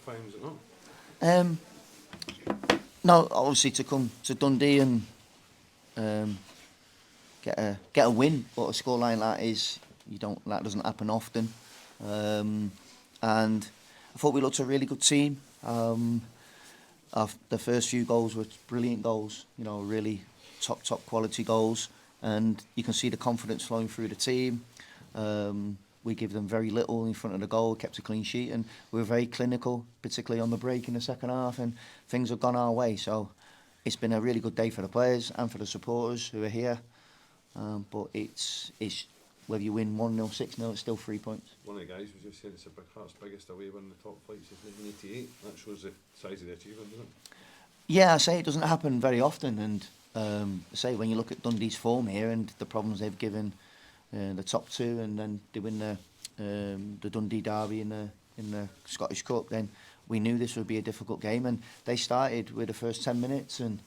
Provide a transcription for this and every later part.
time, is it not? No, obviously to come to Dundee and get a win, but a scoreline like that that doesn't happen often. And I thought we looked a really good team. The first few goals were brilliant goals, really top quality goals, and you can see the confidence flowing through the team. We give them very little in front of the goal, kept a clean sheet, and we were very clinical, particularly on the break in the second half, and things have gone our way. So it's been a really good day for the players and for the supporters who are here. But it's whether you win 1-0, 6-0, it's still 3 points. One of the guys was just saying it's Hearts' biggest away win in the top flight since 1988. That shows the size of the achievement, doesn't it? Yeah, I say it doesn't happen very often, and I say when you look at Dundee's form here and the problems they've given the top two, and then they win the Dundee derby in the Scottish Cup, then we knew this would be a difficult game, and they started with the first 10 minutes, and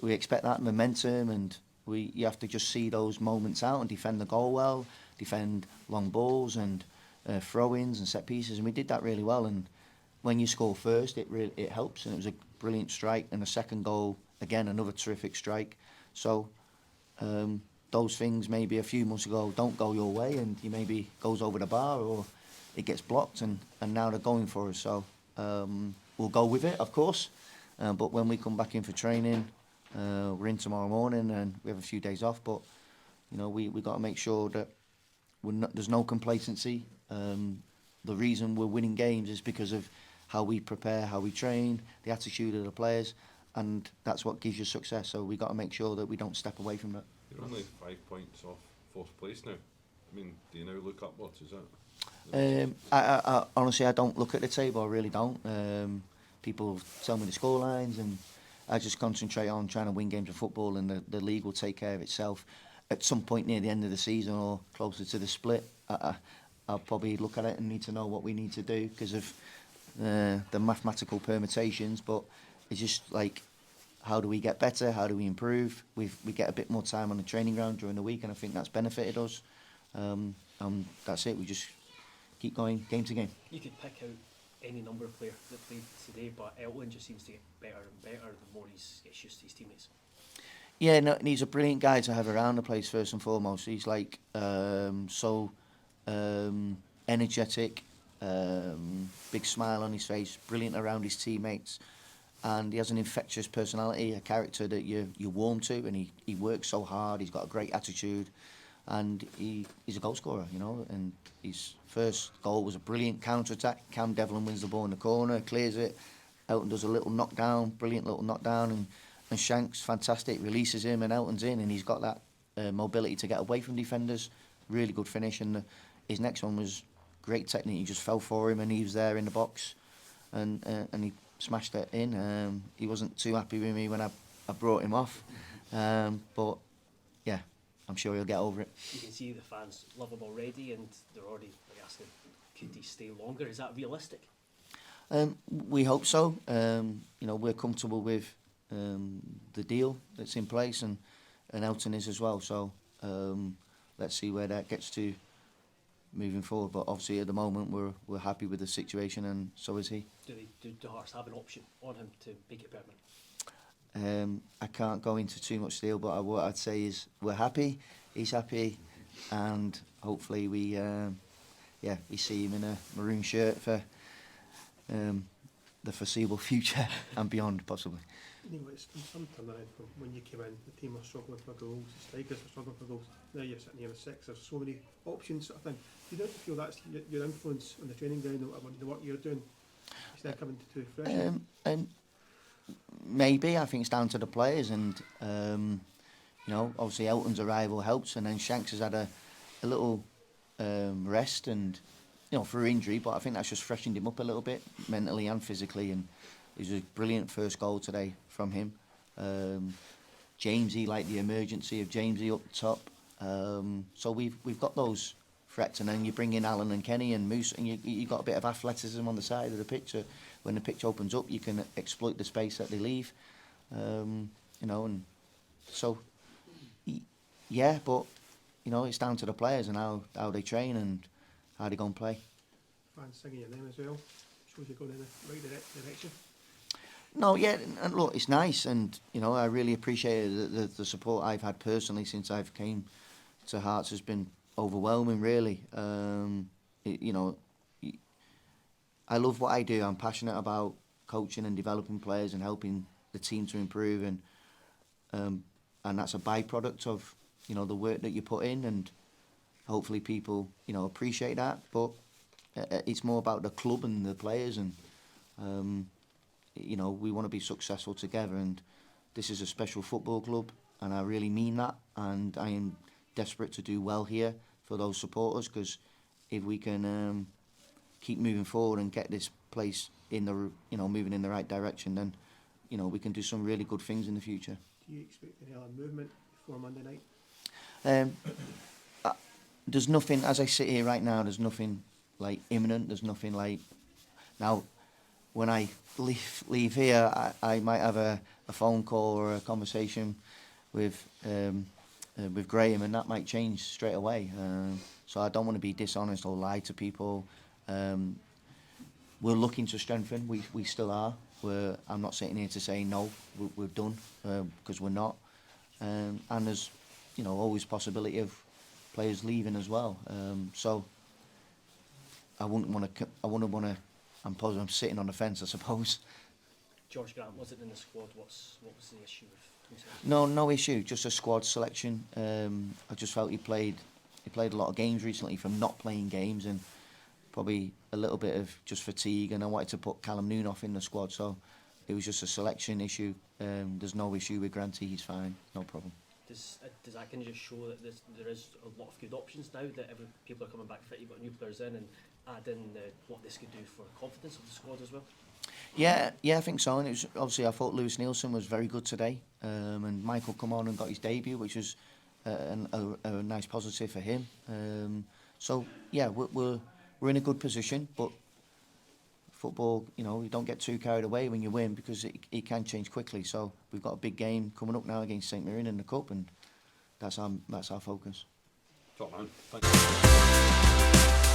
we expect that momentum, and you have to just see those moments out and defend the goal well, defend long balls and throw-ins and set pieces, and we did that really well. And when you score first, it helps, and it was a brilliant strike, and the second goal again another terrific strike. So those things maybe a few months ago don't go your way, and you maybe goes over the bar or it gets blocked, and now they're going for us. So we'll go with it, of course, but when we come back in for training. We're in tomorrow morning and we have a few days off, but we got to make sure that there's no complacency. The reason we're winning games is because of how we prepare, how we train, the attitude of the players, and that's what gives you success. So we got to make sure that we don't step away from that. You're only 5 points off fourth place now. I mean, do you now look upwards? Is that? I honestly, I don't look at the table. I really don't. People tell me the scorelines, and I just concentrate on trying to win games of football, and the league will take care of itself. At some point near the end of the season or closer to the split, I'll probably look at it and need to know what we need to do because of the mathematical permutations. But it's just like, how do we get better? How do we improve? We get a bit more time on the training ground during the week, and I think that's benefited us. That's it. We just keep going game to game. You could pick out any number of players that played today, but Elton just seems to get better and better the more he gets used to his teammates. Yeah, no, and he's a brilliant guy to have around the place first and foremost. He's like so energetic, big smile on his face, brilliant around his teammates, and he has an infectious personality, a character that you warm to, and he works so hard. He's got a great attitude, and he's a goal scorer, and his first goal was a brilliant counter-attack. Cam Devlin wins the ball in the corner, clears it. Elton does a little knockdown, brilliant little knockdown, and Shanks, fantastic, releases him, and Elton's in, and he's got that mobility to get away from defenders. Really good finish, and his next one was great technique. He just fell for him, and he was there in the box, and he smashed it in. He wasn't too happy with me when I brought him off, but yeah, I'm sure he'll get over it. You can see the fans love him already, and they're already asking, could he stay longer? Is that realistic? We hope so. We're comfortable with the deal that's in place, and Elton is as well. So let's see where that gets to moving forward. But obviously, at the moment, we're happy with the situation, and so is he. Do Hearts have an option on him to make it permanent? I can't go into too much detail, but what I'd say is we're happy, he's happy, and hopefully we see him in a maroon shirt for the foreseeable future and beyond, possibly. Neil, it's some turnaround from when you came in. The team were struggling for goals, the strikers were struggling for goals. Now you're sitting here with six. There's so many options, sort of thing. Do you don't feel that's your influence on the training ground and the work you're doing? Is that coming to fruition? Maybe. I think it's down to the players, and obviously Elton's arrival helps, and then Shanks has had a little rest, and through injury, but I think that's just freshened him up a little bit mentally and physically, and it was a brilliant first goal today from him. Jamesy, like the emergency of Jamesy up the top. So we've got those threats, and then you bring in Alan and Kenny and Moose, and you got a bit of athleticism on the side of the pitch. So when the pitch opens up, you can exploit the space that they leave. And so yeah, but it's down to the players and how they train and how they go and play. Fans singing your name as well. suppose you're going in the right direction. No, yeah, and look, it's nice, and you know, I really appreciate the support I've had personally since I've came to Hearts has been overwhelming. Really, you know, I love what I do. I'm passionate about coaching and developing players and helping the team to improve, and that's a byproduct of, you know, the work that you put in, and hopefully people, you know, appreciate that. But it's more about the club and the players, and you know, we want to be successful together, and this is a special football club, and I really mean that, and I am desperate to do well here for those supporters, because if we can keep moving forward and get this place in the, you know, moving in the right direction, then, you know, we can do some really good things in the future. Do you expect any other movement before Monday night? There's nothing, as I sit here right now, there's nothing like imminent, there's nothing like, now when I leave here, I might have a phone call or a conversation with Graham, and that might change straight away. So I don't want to be dishonest or lie to people. We're looking to strengthen. We still are. I'm not sitting here to say no, we're done, because we're not. And there's, you know, always possibility of players leaving as well. So I wouldn't want to. I'm sitting on the fence, I suppose. George Grant wasn't in the squad. What was the issue with himself? No issue. Just a squad selection. I just felt he played a lot of games recently from not playing games, and probably a little bit of just fatigue. And I wanted to put Callum Noonoff in the squad, so it was just a selection issue. There's no issue with Granty. He's fine. No problem. Does that kind of just show that there is a lot of good options now, that people are coming back fit, you've got new players in, and add in what this could do for confidence of the squad as well? Yeah, I think so. And it was, obviously, I thought Lewis Nielsen was very good today, and Michael come on and got his debut, which was a nice positive for him. So yeah, we're in a good position, but football, you know, you don't get too carried away when you win, because it can change quickly. So we've got a big game coming up now against St Mirren in the Cup, and that's our focus. Top man. Thanks.